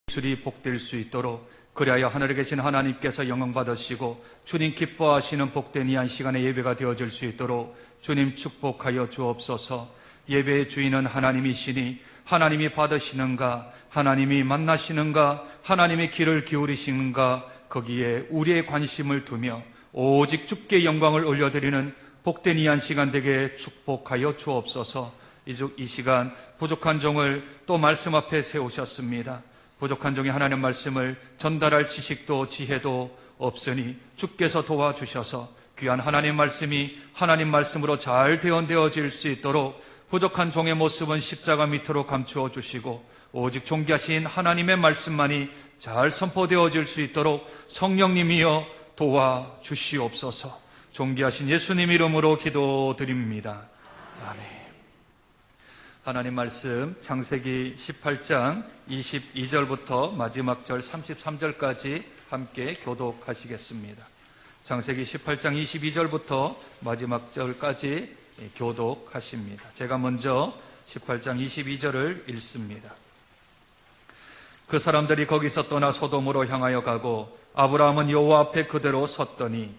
입술이 복될 수 있도록, 그리하여 하늘에 계신 하나님께서 영광 받으시고 주님 기뻐하시는 복된 이 한 시간의 예배가 되어질 수 있도록 주님 축복하여 주옵소서. 예배의 주인은 하나님이시니 하나님이 받으시는가, 하나님이 만나시는가, 하나님의 귀를 기울이시는가, 거기에 우리의 관심을 두며 오직 주께 영광을 올려드리는 복된 이 한 시간 되게 축복하여 주옵소서. 이 시간 부족한 종을 또 말씀 앞에 세우셨습니다. 부족한 종이 하나님 말씀을 전달할 지식도 지혜도 없으니 주께서 도와주셔서 귀한 하나님 말씀이 하나님 말씀으로 잘 대언되어질 수 있도록 부족한 종의 모습은 십자가 밑으로 감추어 주시고 오직 존귀하신 하나님의 말씀만이 잘 선포되어질 수 있도록 성령님이여 도와주시옵소서. 존귀하신 예수님 이름으로 기도드립니다. 아멘. 하나님 말씀 창세기 18장 22절부터 마지막 절 33절까지 함께 교독하시겠습니다. 창세기 18장 22절부터 마지막 절까지 교독하십니다. 제가 먼저 18장 22절을 읽습니다. 그 사람들이 거기서 떠나 소돔으로 향하여 가고 아브라함은 여호와 앞에 그대로 섰더니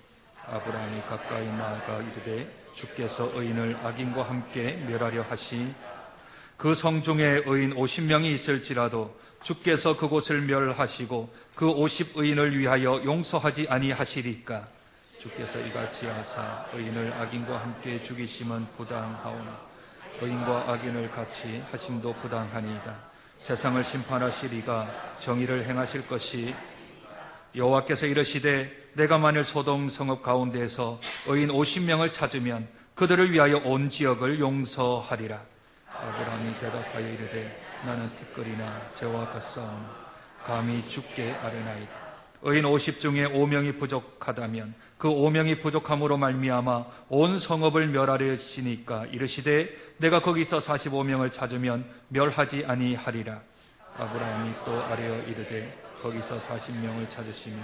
아브라함이 가까이 나아가 이르되 주께서 의인을 악인과 함께 멸하려 하시 그 성중에 의인 50명이 있을지라도 주께서 그곳을 멸하시고 그 50의인을 위하여 용서하지 아니하시리까. 주께서 이같이 하사 의인을 악인과 함께 죽이심은 부당하오나 의인과 악인을 같이 하심도 부당하니이다. 세상을 심판하시리가 정의를 행하실 것이 여호와께서 이르시되 내가 만일 소돔 성읍 가운데에서 의인 50명을 찾으면 그들을 위하여 온 지역을 용서하리라. 아브라함이 대답하여 이르되 나는 티끌이나 재와 같사오나 감히 주께 아뢰나이다. 의인 50 중에 5명이 부족하다면 그 5명이 부족함으로 말미암아 온 성읍을 멸하려 하시니까 이르시되 내가 거기서 45명을 찾으면 멸하지 아니하리라. 아브라함이 또 아뢰어 이르되 거기서 40명을 찾으시면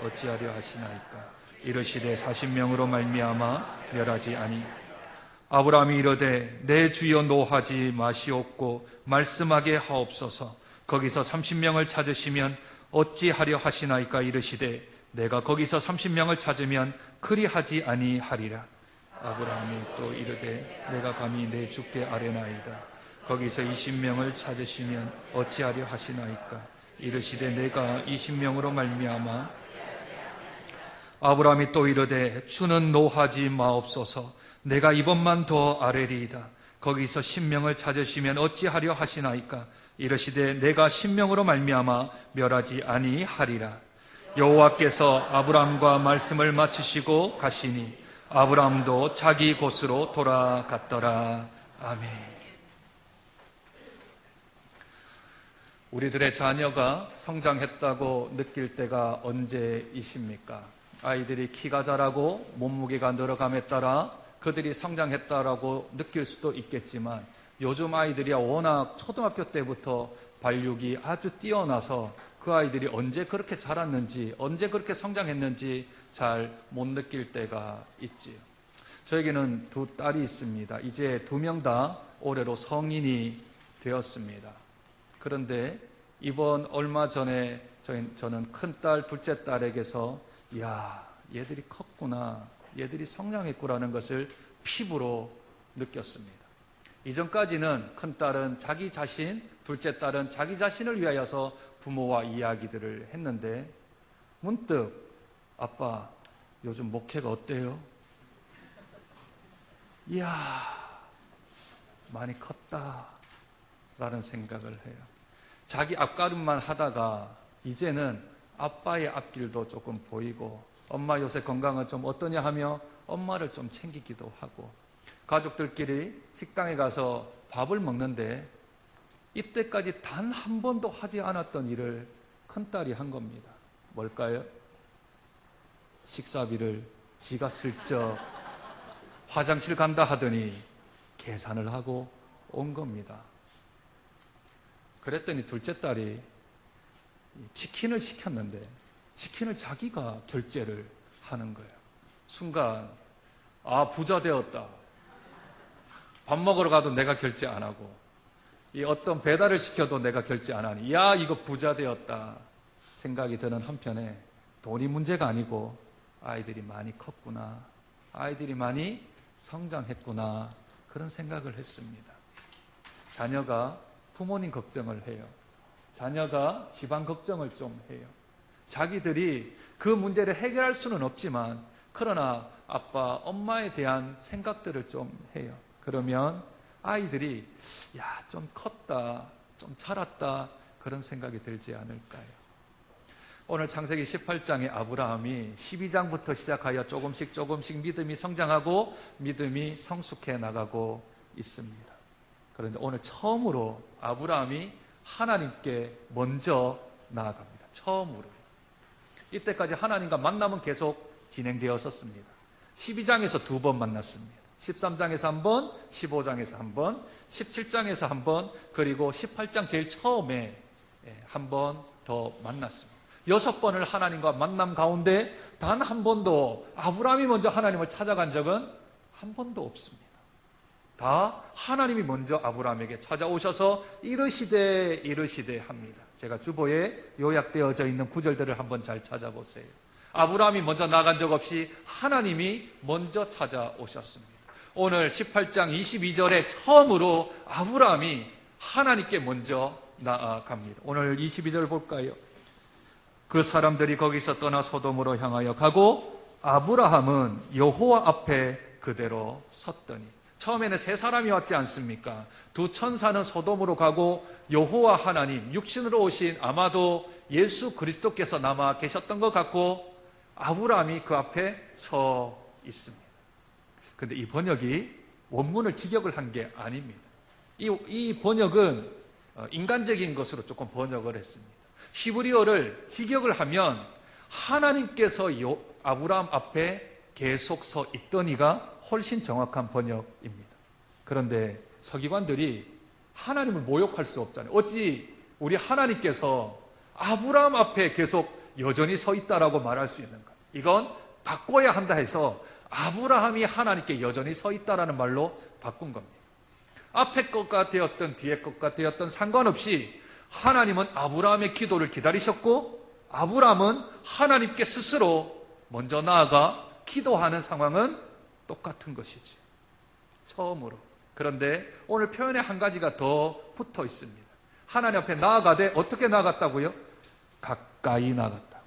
어찌하려 하시나이까. 이르시되 40명으로 말미암아 멸하지 아니. 아브라함이 이르되 내 주여 노하지 마시옵고 말씀하게 하옵소서. 거기서 30명을 찾으시면 어찌하려 하시나이까. 이르시되 내가 거기서 30명을 찾으면 그리하지 아니하리라. 아브라함이 또 이르되 내가 감히 내 주께 아뢰나이다. 거기서 20명을 찾으시면 어찌하려 하시나이까. 이르시되 내가 20명으로 말미암아. 아브라함이 또 이르되 주는 노하지 마옵소서. 내가 이번만 더 아뢰리이다. 거기서 10명을 찾으시면 어찌하려 하시나이까. 이르시되 내가 10명으로 말미암아 멸하지 아니하리라. 여호와께서 아브라함과 말씀을 마치시고 가시니 아브라함도 자기 곳으로 돌아갔더라. 아멘. 우리들의 자녀가 성장했다고 느낄 때가 언제이십니까? 아이들이 키가 자라고 몸무게가 늘어감에 따라 그들이 성장했다라고 느낄 수도 있겠지만 요즘 아이들이 워낙 초등학교 때부터 발육이 아주 뛰어나서 그 아이들이 언제 그렇게 자랐는지 언제 그렇게 성장했는지 잘 못 느낄 때가 있지요. 저에게는 두 딸이 있습니다. 이제 2명 다 올해로 성인이 되었습니다. 그런데 이번 얼마 전에 저는 큰딸, 둘째 딸에게서 이야, 얘들이 컸구나, 얘들이 성장했구라는 것을 피부로 느꼈습니다. 이전까지는 큰딸은 자기 자신, 둘째 딸은 자기 자신을 위하여서 부모와 이야기들을 했는데 문득 아빠, 요즘 목회가 어때요? 이야, 많이 컸다 라는 생각을 해요. 자기 앞가림만 하다가 이제는 아빠의 앞길도 조금 보이고 엄마 요새 건강은 좀 어떠냐 하며 엄마를 좀 챙기기도 하고 가족들끼리 식당에 가서 밥을 먹는데 이때까지 단 한 번도 하지 않았던 일을 큰딸이 한 겁니다. 뭘까요? 식사비를 지가 슬쩍 화장실 간다 하더니 계산을 하고 온 겁니다. 그랬더니 둘째 딸이 치킨을 시켰는데 치킨을 자기가 결제를 하는 거예요. 순간 아, 부자 되었다. 밥 먹으러 가도 내가 결제 안 하고 이 어떤 배달을 시켜도 내가 결제 안 하니, 야, 이거 부자 되었다 생각이 드는 한편에 돈이 문제가 아니고 아이들이 많이 컸구나, 아이들이 많이 성장했구나, 그런 생각을 했습니다. 자녀가 부모님 걱정을 해요. 자녀가 집안 걱정을 좀 해요. 자기들이 그 문제를 해결할 수는 없지만 그러나 아빠, 엄마에 대한 생각들을 좀 해요. 그러면 아이들이 야, 좀 컸다, 좀 자랐다, 그런 생각이 들지 않을까요? 오늘 창세기 18장의 아브라함이 12장부터 시작하여 조금씩 믿음이 성장하고 믿음이 성숙해 나가고 있습니다. 그런데 오늘 처음으로 아브라함이 하나님께 먼저 나아갑니다. 처음으로. 이때까지 하나님과 만남은 계속 진행되었었습니다. 12장에서 2번 만났습니다. 13장에서 한 번, 15장에서 한 번, 17장에서 한 번, 그리고 18장 제일 처음에 한 번 더 만났습니다. 6번을 하나님과 만남 가운데 단 한 번도 아브라함이 먼저 하나님을 찾아간 적은 한 번도 없습니다. 다 하나님이 먼저 아브라함에게 찾아오셔서 이르시되 합니다. 제가 주보에 요약되어져 있는 구절들을 한번 잘 찾아보세요. 아브라함이 먼저 나간 적 없이 하나님이 먼저 찾아오셨습니다. 오늘 18장 22절에 처음으로 아브라함이 하나님께 먼저 나아갑니다. 오늘 22절 볼까요? 그 사람들이 거기서 떠나 소돔으로 향하여 가고 아브라함은 여호와 앞에 그대로 섰더니. 처음에는 세 사람이 왔지 않습니까? 두 천사는 소돔으로 가고 여호와 하나님, 육신으로 오신 아마도 예수 그리스도께서 남아 계셨던 것 같고 아브라함이 그 앞에 서 있습니다. 그런데 이 번역이 원문을 직역을 한 게 아닙니다. 이 번역은 인간적인 것으로 조금 번역을 했습니다. 히브리어를 직역을 하면 하나님께서 아브라함 앞에 계속 서 있더니가 훨씬 정확한 번역입니다. 그런데 서기관들이 하나님을 모욕할 수 없잖아요. 어찌 우리 하나님께서 아브라함 앞에 계속 여전히 서 있다라고 말할 수 있는가? 이건 바꿔야 한다 해서 아브라함이 하나님께 여전히 서 있다라는 말로 바꾼 겁니다. 앞에 것과 되었던 뒤에 것과 되었던 상관없이 하나님은 아브라함의 기도를 기다리셨고 아브라함은 하나님께 스스로 먼저 나아가 기도하는 상황은 똑같은 것이지. 처음으로. 그런데 오늘 표현에 한 가지가 더 붙어 있습니다. 하나님 앞에 나아가되 어떻게 나아갔다고요? 가까이 나아갔다.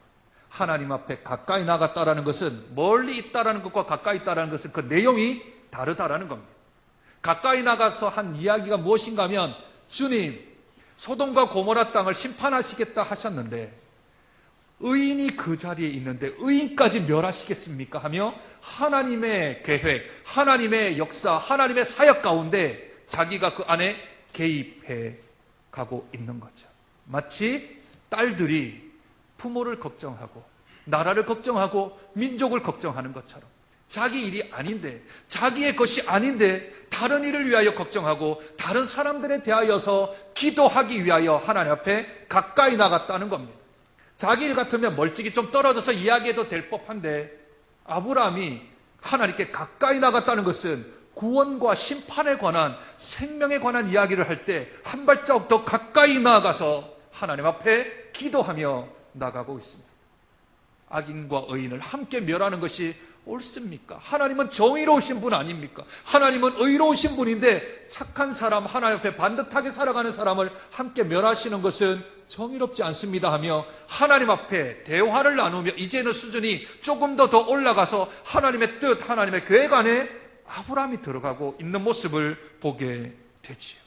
하나님 앞에 가까이 나아갔다라는 것은 멀리 있다라는 것과 가까이 있다라는 것은 그 내용이 다르다라는 겁니다. 가까이 나가서 한 이야기가 무엇인가 하면 주님, 소돔과 고모라 땅을 심판하시겠다 하셨는데 의인이 그 자리에 있는데 의인까지 멸하시겠습니까? 하며 하나님의 계획, 하나님의 역사, 하나님의 사역 가운데 자기가 그 안에 개입해 가고 있는 거죠. 마치 딸들이 부모를 걱정하고 나라를 걱정하고 민족을 걱정하는 것처럼 자기 일이 아닌데, 자기의 것이 아닌데 다른 일을 위하여 걱정하고 다른 사람들에 대하여서 기도하기 위하여 하나님 앞에 가까이 나갔다는 겁니다. 자기 일 같으면 멀찍이 좀 떨어져서 이야기해도 될 법한데 아브라함이 하나님께 가까이 나갔다는 것은 구원과 심판에 관한, 생명에 관한 이야기를 할 때 한 발자국 더 가까이 나아가서 하나님 앞에 기도하며 나가고 있습니다. 악인과 의인을 함께 멸하는 것이 옳습니까? 하나님은 정의로우신 분 아닙니까? 하나님은 의로우신 분인데 착한 사람, 하나님 앞에 반듯하게 살아가는 사람을 함께 멸하시는 것은 정의롭지 않습니다 하며 하나님 앞에 대화를 나누며 이제는 수준이 조금 더 올라가서 하나님의 뜻, 하나님의 계획 안에 아브라함이 들어가고 있는 모습을 보게 되지요.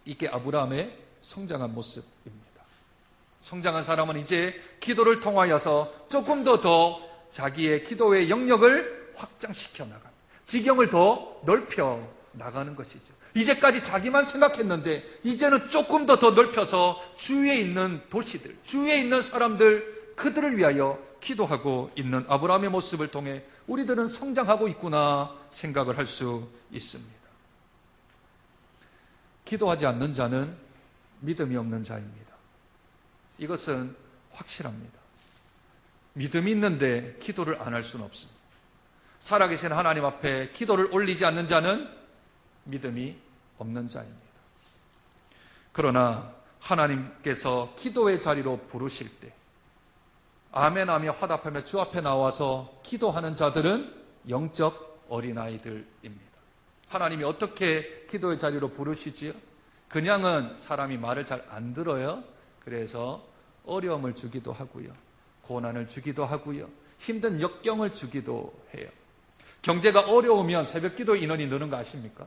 이게 아브라함의 성장한 모습입니다. 성장한 사람은 이제 기도를 통하여서 조금 더 자기의 기도의 영역을 확장시켜 나갑니다. 지경을 더 넓혀 나가는 것이죠. 이제까지 자기만 생각했는데 이제는 조금 더 넓혀서 주위에 있는 도시들, 주위에 있는 사람들, 그들을 위하여 기도하고 있는 아브라함의 모습을 통해 우리들은 성장하고 있구나 생각을 할 수 있습니다. 기도하지 않는 자는 믿음이 없는 자입니다. 이것은 확실합니다. 믿음이 있는데 기도를 안 할 수는 없습니다. 살아계신 하나님 앞에 기도를 올리지 않는 자는 믿음이 없는 자입니다. 그러나 하나님께서 기도의 자리로 부르실 때 아멘하며 화답하며 주 앞에 나와서 기도하는 자들은 영적 어린아이들입니다. 하나님이 어떻게 기도의 자리로 부르시지요? 그냥은 사람이 말을 잘 안 들어요. 그래서 어려움을 주기도 하고요, 고난을 주기도 하고요, 힘든 역경을 주기도 해요. 경제가 어려우면 새벽 기도 인원이 느는 거 아십니까?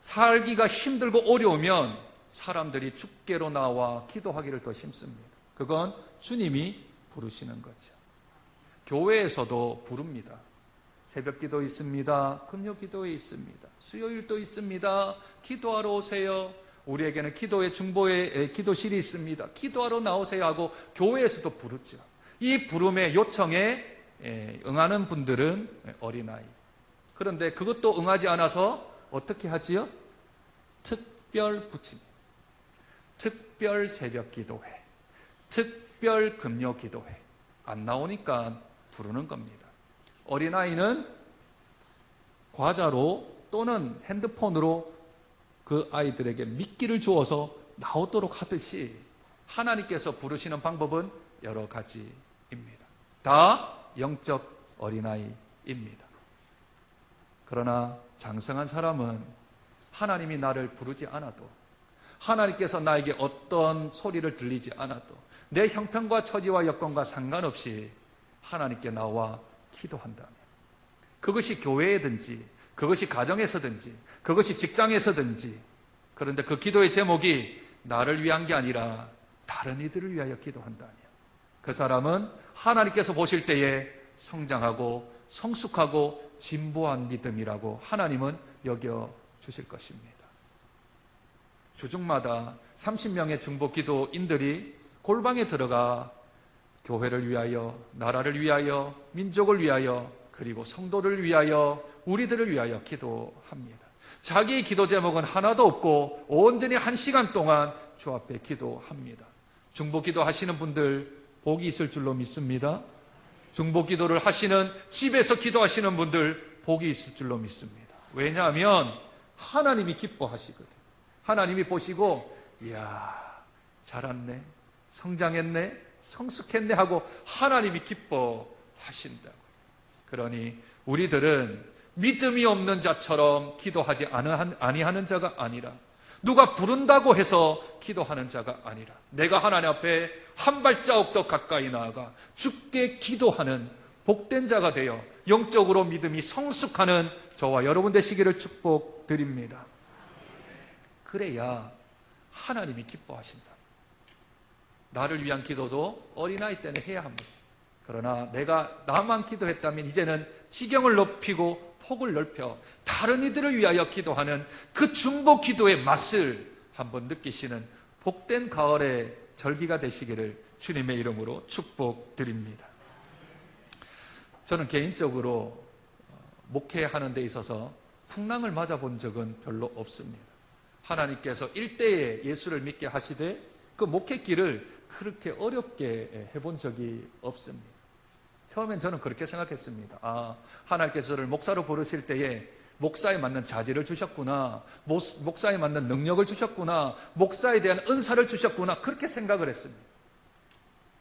살기가 힘들고 어려우면 사람들이 주께로 나와 기도하기를 더 힘씁니다. 그건 주님이 부르시는 거죠. 교회에서도 부릅니다. 새벽 기도 있습니다. 금요 기도회 있습니다. 수요일도 있습니다. 기도하러 오세요. 우리에게는 기도의 중보의 기도실이 있습니다. 기도하러 나오세요 하고 교회에서도 부르죠. 이 부름의 요청에 응하는 분들은 어린아이. 그런데 그것도 응하지 않아서 어떻게 하지요? 특별 부침, 특별 새벽 기도회, 특별 금요 기도회. 안 나오니까 부르는 겁니다. 어린아이는 과자로 또는 핸드폰으로 그 아이들에게 미끼를 주어서 나오도록 하듯이 하나님께서 부르시는 방법은 여러 가지입니다. 다 영적 어린아이입니다. 그러나 장성한 사람은 하나님이 나를 부르지 않아도, 하나님께서 나에게 어떤 소리를 들리지 않아도, 내 형편과 처지와 여건과 상관없이 하나님께 나와 기도한다면, 그것이 교회에든지 그것이 가정에서든지 그것이 직장에서든지, 그런데 그 기도의 제목이 나를 위한 게 아니라 다른 이들을 위하여 기도한다면 그 사람은 하나님께서 보실 때에 성장하고 성숙하고 진보한 믿음이라고 하나님은 여겨주실 것입니다. 주중마다 30명의 중보 기도인들이 골방에 들어가 교회를 위하여, 나라를 위하여, 민족을 위하여, 그리고 성도를 위하여, 우리들을 위하여 기도합니다. 자기의 기도 제목은 하나도 없고 온전히 1시간 동안 주 앞에 기도합니다. 중보 기도 하시는 분들 복이 있을 줄로 믿습니다. 중보 기도를 하시는, 집에서 기도하시는 분들 복이 있을 줄로 믿습니다. 왜냐하면 하나님이 기뻐하시거든. 하나님이 보시고 이야, 자랐네, 성장했네, 성숙했네 하고 하나님이 기뻐하신다고. 그러니 우리들은 믿음이 없는 자처럼 기도하지 아니하는 자가 아니라, 누가 부른다고 해서 기도하는 자가 아니라, 내가 하나님 앞에 한 발자국 더 가까이 나아가 주께 기도하는 복된 자가 되어 영적으로 믿음이 성숙하는 저와 여러분 되시기를 축복드립니다. 그래야 하나님이 기뻐하신다. 나를 위한 기도도 어린아이 때는 해야 합니다. 그러나 내가 나만 기도했다면 이제는 지경을 높이고 폭을 넓혀 다른 이들을 위하여 기도하는 그 중보 기도의 맛을 한번 느끼시는 복된 가을의 절기가 되시기를 주님의 이름으로 축복드립니다. 저는 개인적으로 목회하는 데 있어서 풍랑을 맞아본 적은 별로 없습니다. 하나님께서 일대에 예수를 믿게 하시되 그 목회길을 그렇게 어렵게 해본 적이 없습니다. 처음엔 저는 그렇게 생각했습니다. 하나님께서 저를 목사로 부르실 때에 목사에 맞는 자질을 주셨구나, 목사에 맞는 능력을 주셨구나, 목사에 대한 은사를 주셨구나, 그렇게 생각을 했습니다.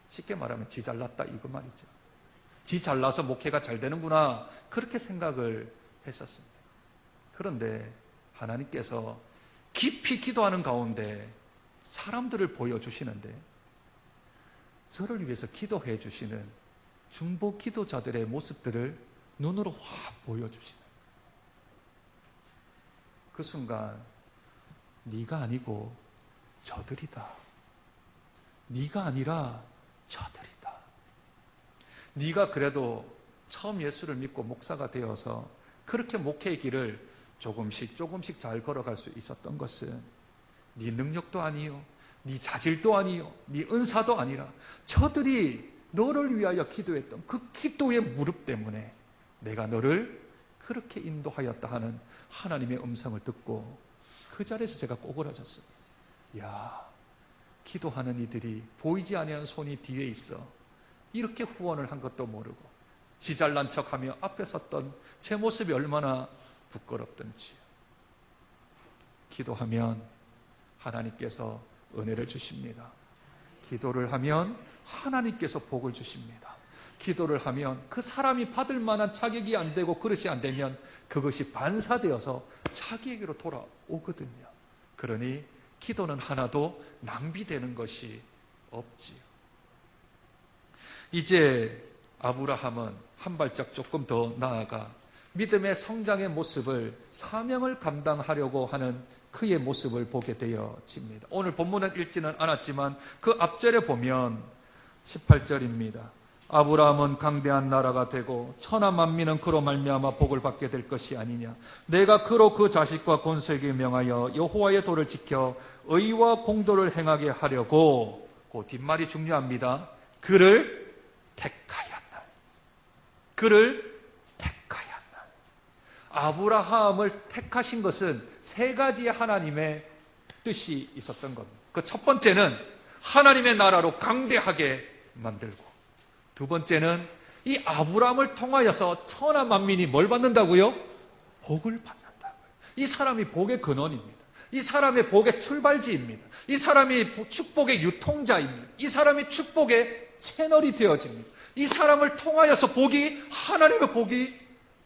쉽게 말하면 지 잘났다 이거 말이죠. 지 잘나서 목회가 잘 되는구나, 그렇게 생각을 했었습니다. 그런데 하나님께서 깊이 기도하는 가운데 사람들을 보여주시는데, 저를 위해서 기도해 주시는 중보 기도자들의 모습들을 눈으로 확 보여주시는, 그 순간 네가 아니고 저들이다, 네가 아니라 저들이다. 네가 그래도 처음 예수를 믿고 목사가 되어서 그렇게 목회의 길을 조금씩 잘 걸어갈 수 있었던 것은 네 능력도 아니요, 네 자질도 아니요, 네 은사도 아니라 저들이 너를 위하여 기도했던 그 기도의 무릎 때문에 내가 너를 그렇게 인도하였다 하는 하나님의 음성을 듣고 그 자리에서 제가 꼬그라졌습니다. 야, 기도하는 이들이 보이지 아니하는 손이 뒤에 있어 이렇게 후원을 한 것도 모르고 지 잘난 척하며 앞에 섰던 제 모습이 얼마나 부끄럽던지요. 기도하면 하나님께서 은혜를 주십니다. 기도를 하면 하나님께서 복을 주십니다. 기도를 하면 그 사람이 받을 만한 자격이 안 되고 그릇이 안 되면 그것이 반사되어서 자기에게로 돌아오거든요. 그러니 기도는 하나도 낭비되는 것이 없지요. 이제 아브라함은 한 발짝 조금 더 나아가 믿음의 성장의 모습을, 사명을 감당하려고 하는 그의 모습을 보게 되어집니다. 오늘 본문은 읽지는 않았지만 그 앞절에 보면 18절입니다. 아브라함은 강대한 나라가 되고 천하 만민은 그로 말미암아 복을 받게 될 것이 아니냐. 내가 그로 그 자식과 권세에게 명하여 여호와의 도를 지켜 의와 공도를 행하게 하려고, 그 뒷말이 중요합니다. 그를 택하였나. 그를 택하였나. 아브라함을 택하신 것은 세 가지의 하나님의 뜻이 있었던 겁니다. 그 첫 번째는 하나님의 나라로 강대하게 만들고, 두 번째는 이 아브라함을 통하여서 천하 만민이 뭘 받는다고요? 복을 받는다고요. 이 사람이 복의 근원입니다. 이 사람의 복의 출발지입니다. 이 사람이 축복의 유통자입니다. 이 사람이 축복의 채널이 되어집니다. 이 사람을 통하여서 복이, 하나님의 복이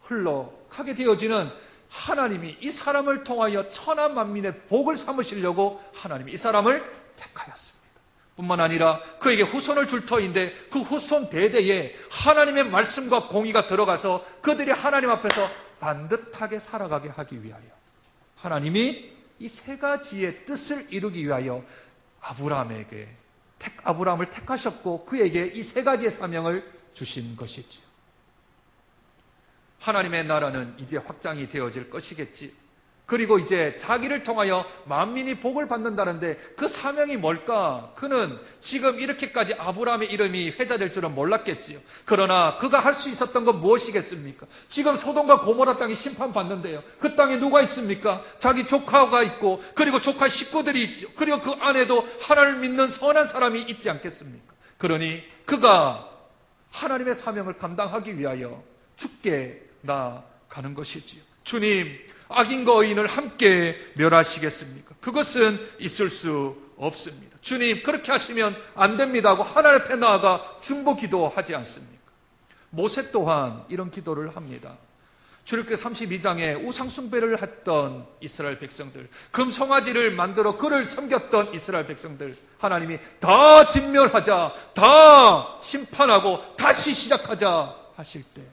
흘러가게 되어지는, 하나님이 이 사람을 통하여 천하 만민의 복을 삼으시려고 하나님이 이 사람을 택하였습니다. 뿐만 아니라 그에게 후손을 줄 터인데 그 후손 대대에 하나님의 말씀과 공의가 들어가서 그들이 하나님 앞에서 반듯하게 살아가게 하기 위하여 하나님이 이 세 가지의 뜻을 이루기 위하여 아브라함을 택하셨고 그에게 이 세 가지의 사명을 주신 것이지요. 하나님의 나라는 이제 확장이 되어질 것이겠지. 그리고 이제 자기를 통하여 만민이 복을 받는다는데 그 사명이 뭘까? 그는 지금 이렇게까지 아브라함의 이름이 회자될 줄은 몰랐겠지요. 그러나 그가 할 수 있었던 건 무엇이겠습니까? 지금 소돔과 고모라 땅이 심판받는데요. 그 땅에 누가 있습니까? 자기 조카가 있고, 그리고 조카 식구들이 있죠. 그리고 그 안에도 하나님을 믿는 선한 사람이 있지 않겠습니까? 그러니 그가 하나님의 사명을 감당하기 위하여 죽게 나아가는 것이지요. 주님, 악인과 의인을 함께 멸하시겠습니까? 그것은 있을 수 없습니다. 주님, 그렇게 하시면 안 됩니다 하고 하나님 앞에 나아가 중보기도 하지 않습니까? 모세 또한 이런 기도를 합니다. 출애굽기 32장에 우상숭배를 했던 이스라엘 백성들, 금송아지를 만들어 그를 섬겼던 이스라엘 백성들, 하나님이 다 진멸하자, 다 심판하고 다시 시작하자 하실 때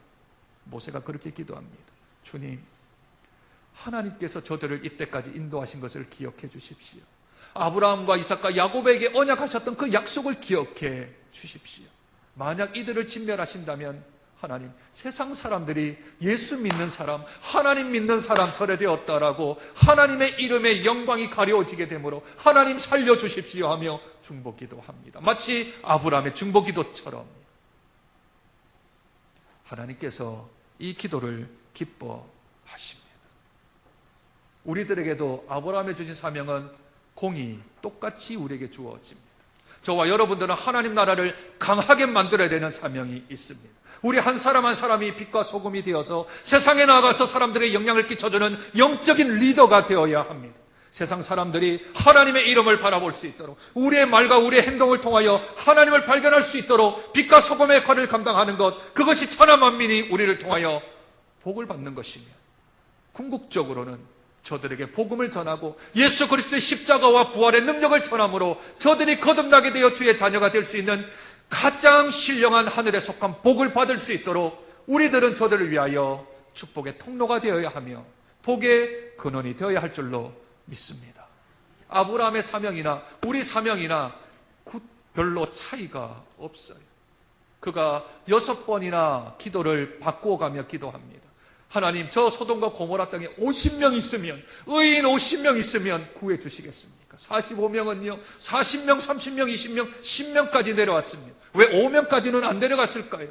모세가 그렇게 기도합니다. 주님, 하나님께서 저들을 이때까지 인도하신 것을 기억해 주십시오. 아브라함과 이삭과 야곱에게 언약하셨던 그 약속을 기억해 주십시오. 만약 이들을 진멸하신다면 하나님, 세상 사람들이 예수 믿는 사람, 하나님 믿는 사람 철회되었다라고 하나님의 이름의 영광이 가려워지게 되므로 하나님 살려주십시오 하며 중보기도합니다. 마치 아브라함의 중보기도처럼 하나님께서 이 기도를 기뻐하십니다. 우리들에게도 아브라함에 주신 사명은 공이 똑같이 우리에게 주어집니다. 저와 여러분들은 하나님 나라를 강하게 만들어야 되는 사명이 있습니다. 우리 한 사람 한 사람이 빛과 소금이 되어서 세상에 나가서 사람들에게 영향을 끼쳐주는 영적인 리더가 되어야 합니다. 세상 사람들이 하나님의 이름을 바라볼 수 있도록, 우리의 말과 우리의 행동을 통하여 하나님을 발견할 수 있도록 빛과 소금의 역할을 감당하는 것, 그것이 천하 만민이 우리를 통하여 복을 받는 것이며, 궁극적으로는 저들에게 복음을 전하고 예수 그리스도의 십자가와 부활의 능력을 전함으로 저들이 거듭나게 되어 주의 자녀가 될 수 있는 가장 신령한 하늘에 속한 복을 받을 수 있도록 우리들은 저들을 위하여 축복의 통로가 되어야 하며 복의 근원이 되어야 할 줄로 믿습니다. 아브라함의 사명이나 우리 사명이나 별로 차이가 없어요. 그가 6번이나 기도를 바꾸어가며 기도합니다. 하나님, 저 소돔과 고모라 땅에 50명 있으면, 의인 50명 있으면 구해 주시겠습니까? 45명은요, 40명, 30명, 20명, 10명까지 내려왔습니다. 왜 5명까지는 안 내려갔을까요?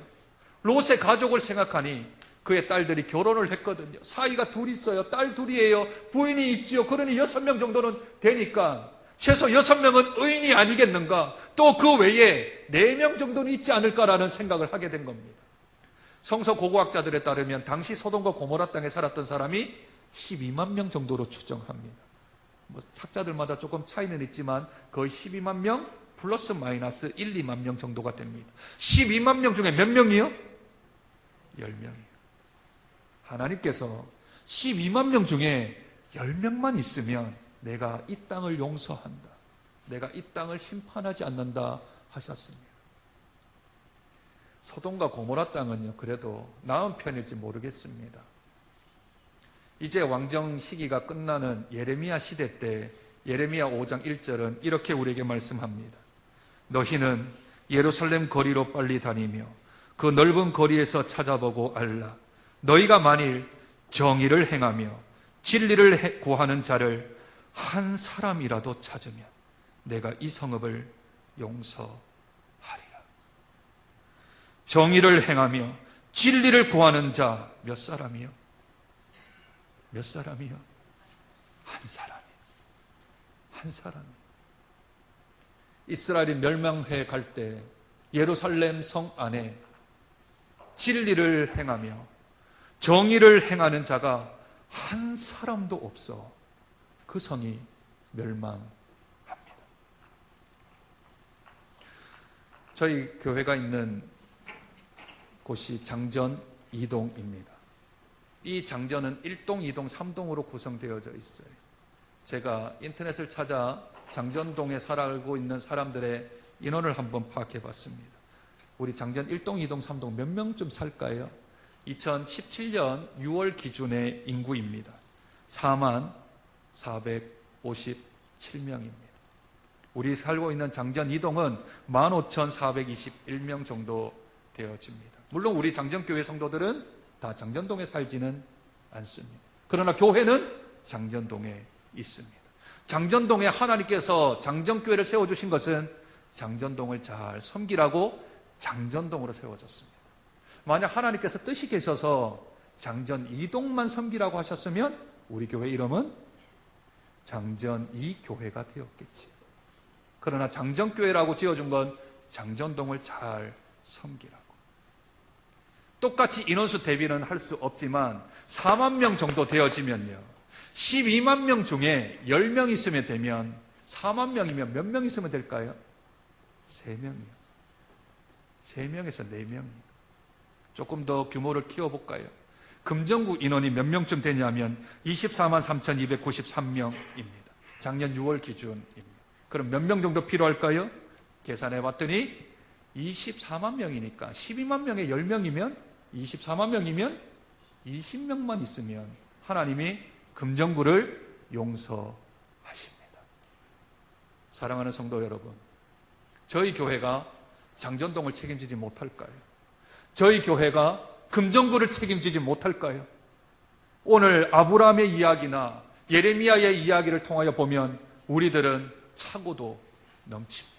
롯의 가족을 생각하니 그의 딸들이 결혼을 했거든요. 사이가 둘 있어요. 딸 둘이에요. 부인이 있지요. 그러니 6명 정도는 되니까 최소 6명은 의인이 아니겠는가? 또 그 외에 4명 정도는 있지 않을까라는 생각을 하게 된 겁니다. 성서 고고학자들에 따르면 당시 소돔과 고모라 땅에 살았던 사람이 12만 명 정도로 추정합니다. 뭐 학자들마다 조금 차이는 있지만 거의 12만 명 플러스 마이너스 1, 2만 명 정도가 됩니다. 12만 명 중에 몇 명이요? 10명이에요. 하나님께서 12만 명 중에 10명만 있으면 내가 이 땅을 용서한다, 내가 이 땅을 심판하지 않는다 하셨습니다. 소돔과 고모라 땅은요, 그래도 나은 편일지 모르겠습니다. 이제 왕정 시기가 끝나는 예레미야 시대 때 예레미야 5장 1절은 이렇게 우리에게 말씀합니다. 너희는 예루살렘 거리로 빨리 다니며 그 넓은 거리에서 찾아보고 알라. 너희가 만일 정의를 행하며 진리를 구하는 자를 한 사람이라도 찾으면 내가 이 성읍을 용서하리라. 정의를 행하며 진리를 구하는 자 몇 사람이요? 몇 사람이요? 한 사람이요. 한 사람이요. 이스라엘이 멸망해 갈 때 예루살렘 성 안에 진리를 행하며 정의를 행하는 자가 한 사람도 없어 그 성이 멸망합니다. 저희 교회가 있는 곳이 장전 2동입니다. 이 장전은 1동, 2동, 3동으로 구성되어져 있어요. 제가 인터넷을 찾아 장전동에 살고 있는 사람들의 인원을 한번 파악해 봤습니다. 우리 장전 1동, 2동, 3동 몇 명쯤 살까요? 2017년 6월 기준의 인구입니다. 4457명입니다. 우리 살고 있는 장전 2동은 15,421명 정도 되어집니다. 물론 우리 장전교회 성도들은 다 장전동에 살지는 않습니다. 그러나 교회는 장전동에 있습니다. 장전동에 하나님께서 장전교회를 세워주신 것은 장전동을 잘 섬기라고 장전동으로 세워졌습니다. 만약 하나님께서 뜻이 계셔서 장전 2동만 섬기라고 하셨으면 우리 교회 이름은 장전 2교회가 되었겠지. 그러나 장전교회라고 지어준 건 장전동을 잘 섬기라고. 똑같이 인원수 대비는 할 수 없지만 4만 명 정도 되어지면요, 12만 명 중에 10명 있으면 되면 4만 명이면 몇 명 있으면 될까요? 3명이요. 3명에서 4명이요. 조금 더 규모를 키워볼까요? 금정구 인원이 몇 명쯤 되냐면 24만 3,293명입니다. 작년 6월 기준입니다. 그럼 몇 명 정도 필요할까요? 계산해 봤더니 24만 명이니까 12만 명에 10명이면 24만 명이면 20명만 있으면 하나님이 금정구를 용서하십니다. 사랑하는 성도 여러분, 저희 교회가 장전동을 책임지지 못할까요? 저희 교회가 금정구를 책임지지 못할까요? 오늘 아브라함의 이야기나 예레미야의 이야기를 통하여 보면 우리들은 차고도 넘칩니다.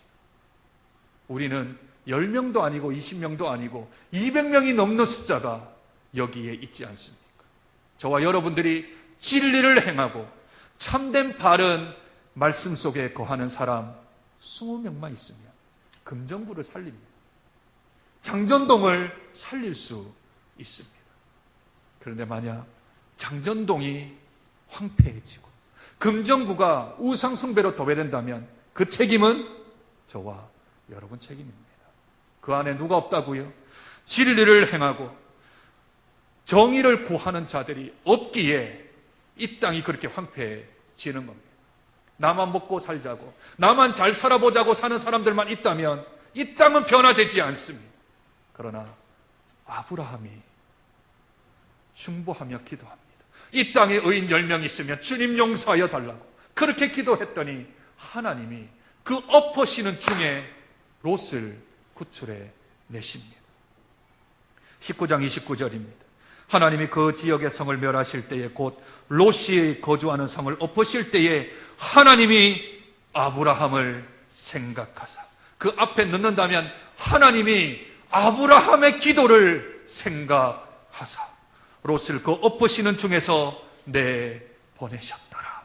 우리는 10명도 아니고 20명도 아니고 200명이 넘는 숫자가 여기에 있지 않습니까? 저와 여러분들이 진리를 행하고 참된 바른 말씀 속에 거하는 사람 20명만 있으면 금정구를 살립니다. 장전동을 살릴 수 있습니다. 그런데 만약 장전동이 황폐해지고 금정구가 우상숭배로 도배된다면 그 책임은 저와 여러분 책임입니다. 그 안에 누가 없다고요? 진리를 행하고 정의를 구하는 자들이 없기에 이 땅이 그렇게 황폐해지는 겁니다. 나만 먹고 살자고, 나만 잘 살아보자고 사는 사람들만 있다면 이 땅은 변화되지 않습니다. 그러나 아브라함이 중보하며 기도합니다. 이 땅에 의인 10명 있으면 주님 용서하여 달라고 그렇게 기도했더니 하나님이 그 엎어시는 중에 롯을 구출해 내십니다. 19장 29절입니다. 하나님이 그 지역의 성을 멸하실 때에 곧 롯이 거주하는 성을 엎으실 때에 하나님이 아브라함을 생각하사, 그 앞에 넣는다면 하나님이 아브라함의 기도를 생각하사 롯을 그 엎으시는 중에서 내보내셨더라.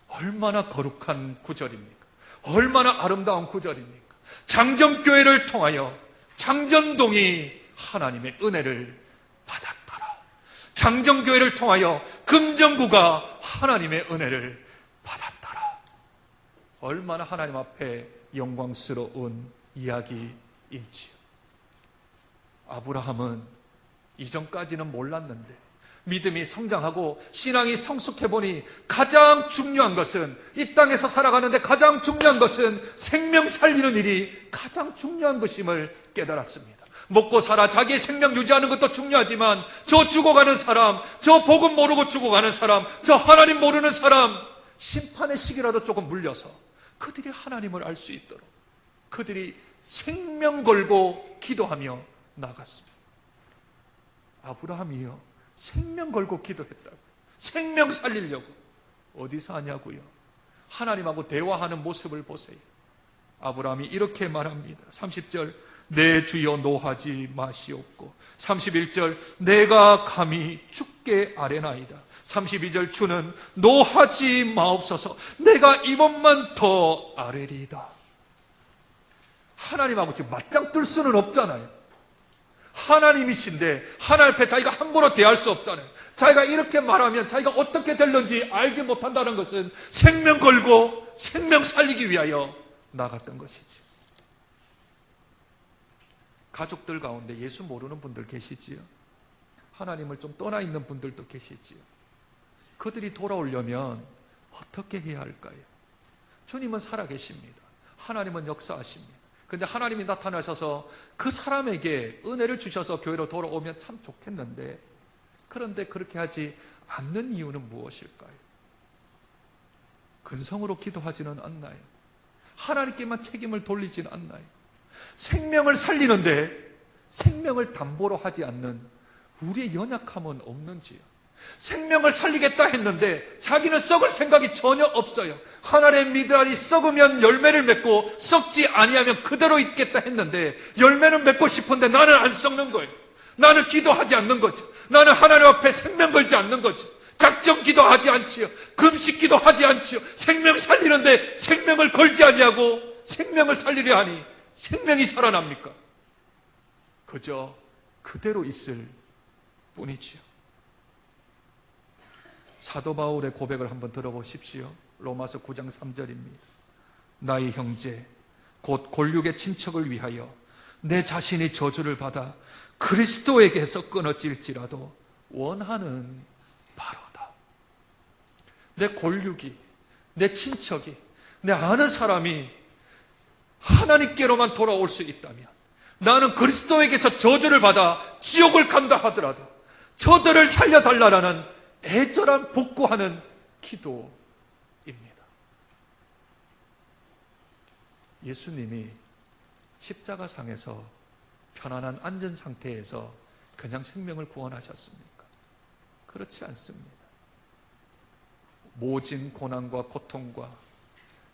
얼마나 거룩한 구절입니까? 얼마나 아름다운 구절입니까? 장전교회를 통하여 장전동이 하나님의 은혜를 받았더라. 장전교회를 통하여 금정구가 하나님의 은혜를 받았더라. 얼마나 하나님 앞에 영광스러운 이야기일지요. 아브라함은 이전까지는 몰랐는데 믿음이 성장하고 신앙이 성숙해보니 가장 중요한 것은, 이 땅에서 살아가는데 가장 중요한 것은 생명 살리는 일이 가장 중요한 것임을 깨달았습니다. 먹고 살아 자기의 생명 유지하는 것도 중요하지만 저 죽어가는 사람, 저 복음 모르고 죽어가는 사람, 저 하나님 모르는 사람, 심판의 시기라도 조금 물려서 그들이 하나님을 알 수 있도록 그들이 생명 걸고 기도하며 나갔습니다. 아브라함이요, 생명 걸고 기도했다고. 생명 살리려고. 어디서 하냐고요? 하나님하고 대화하는 모습을 보세요. 아브라함이 이렇게 말합니다. 30절, 내 주여 노하지 마시옵고. 31절, 내가 감히 주께 아뢰나이다. 32절, 주는 노하지 마옵소서. 내가 이번만 더 아뢰리이다. 하나님하고 지금 맞짱 뜰 수는 없잖아요. 하나님이신데 하나님 앞에 자기가 함부로 대할 수 없잖아요. 자기가 이렇게 말하면 자기가 어떻게 될는지 알지 못한다는 것은 생명 걸고 생명 살리기 위하여 나갔던 것이죠. 가족들 가운데 예수 모르는 분들 계시지요. 하나님을 좀 떠나 있는 분들도 계시지요. 그들이 돌아오려면 어떻게 해야 할까요? 주님은 살아계십니다. 하나님은 역사하십니다. 근데 하나님이 나타나셔서 그 사람에게 은혜를 주셔서 교회로 돌아오면 참 좋겠는데, 그런데 그렇게 하지 않는 이유는 무엇일까요? 근성으로 기도하지는 않나요? 하나님께만 책임을 돌리지는 않나요? 생명을 살리는데 생명을 담보로 하지 않는 우리의 연약함은 없는지요? 생명을 살리겠다 했는데 자기는 썩을 생각이 전혀 없어요. 하나님의 미달이 썩으면 열매를 맺고 썩지 아니하면 그대로 있겠다 했는데 열매는 맺고 싶은데 나는 안 썩는 거예요. 나는 기도하지 않는 거죠. 나는 하나님 앞에 생명 걸지 않는 거죠. 작정 기도하지 않지요. 금식 기도하지 않지요. 생명 살리는데 생명을 걸지 아니하고 생명을 살리려 하니 생명이 살아납니까? 그저 그대로 있을 뿐이지요. 사도 바울의 고백을 한번 들어보십시오. 로마서 9장 3절입니다. 나의 형제 곧 골육의 친척을 위하여 내 자신이 저주를 받아 그리스도에게서 끊어질지라도 원하는 바로다. 내 골육이, 내 친척이, 내 아는 사람이 하나님께로만 돌아올 수 있다면, 나는 그리스도에게서 저주를 받아 지옥을 간다 하더라도 저들을 살려달라는 애절한 복구하는 기도입니다. 예수님이 십자가상에서 편안한 안전 상태에서 그냥 생명을 구원하셨습니까? 그렇지 않습니다. 모진 고난과 고통과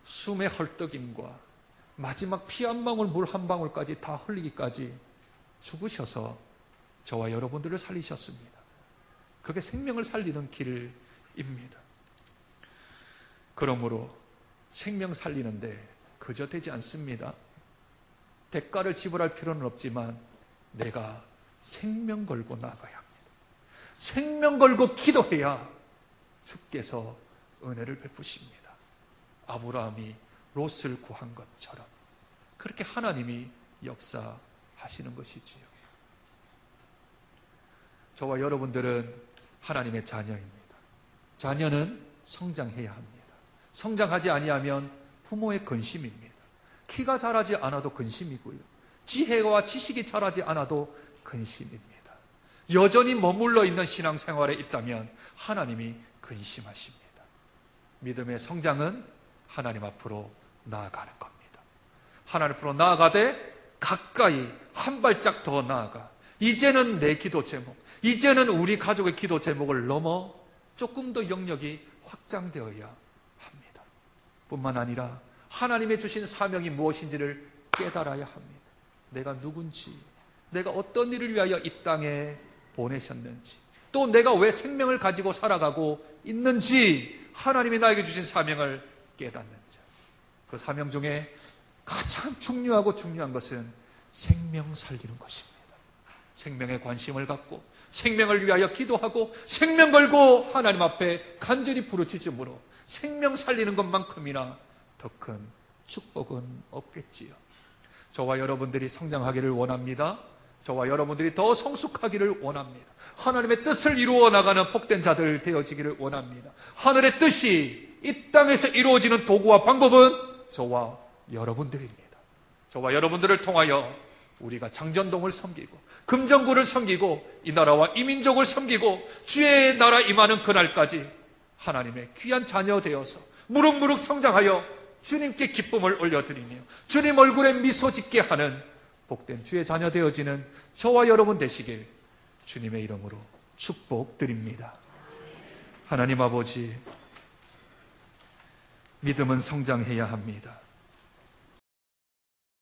숨의 헐떡임과 마지막 피 한 방울 물 한 방울까지 다 흘리기까지 죽으셔서 저와 여러분들을 살리셨습니다. 그게 생명을 살리는 길입니다. 그러므로 생명 살리는데 그저 되지 않습니다. 대가를 지불할 필요는 없지만 내가 생명 걸고 나가야 합니다. 생명 걸고 기도해야 주께서 은혜를 베푸십니다. 아브라함이 롯을 구한 것처럼 그렇게 하나님이 역사하시는 것이지요. 저와 여러분들은 하나님의 자녀입니다. 자녀는 성장해야 합니다. 성장하지 아니하면 부모의 근심입니다. 키가 자라지 않아도 근심이고요. 지혜와 지식이 자라지 않아도 근심입니다. 여전히 머물러 있는 신앙생활에 있다면 하나님이 근심하십니다. 믿음의 성장은 하나님 앞으로 나아가는 겁니다. 하나님 앞으로 나아가되 가까이 한 발짝 더 나아가 이제는 내 기도 제목, 이제는 우리 가족의 기도 제목을 넘어 조금 더 영역이 확장되어야 합니다. 뿐만 아니라 하나님의 주신 사명이 무엇인지를 깨달아야 합니다. 내가 누군지, 내가 어떤 일을 위하여 이 땅에 보내셨는지, 또 내가 왜 생명을 가지고 살아가고 있는지 하나님이 나에게 주신 사명을 깨닫는 자. 그 사명 중에 가장 중요하고 중요한 것은 생명 살리는 것입니다. 생명에 관심을 갖고 생명을 위하여 기도하고 생명 걸고 하나님 앞에 간절히 부르짖음으로 생명 살리는 것만큼이나 더 큰 축복은 없겠지요. 저와 여러분들이 성장하기를 원합니다. 저와 여러분들이 더 성숙하기를 원합니다. 하나님의 뜻을 이루어 나가는 복된 자들 되어지기를 원합니다. 하늘의 뜻이 이 땅에서 이루어지는 도구와 방법은 저와 여러분들입니다. 저와 여러분들을 통하여 우리가 장전동을 섬기고 금정구를 섬기고 이 나라와 이 민족을 섬기고 주의 나라 임하는 그날까지 하나님의 귀한 자녀 되어서 무럭무럭 성장하여 주님께 기쁨을 올려드리며 주님 얼굴에 미소 짓게 하는 복된 주의 자녀 되어지는 저와 여러분 되시길 주님의 이름으로 축복드립니다. 하나님 아버지, 믿음은 성장해야 합니다.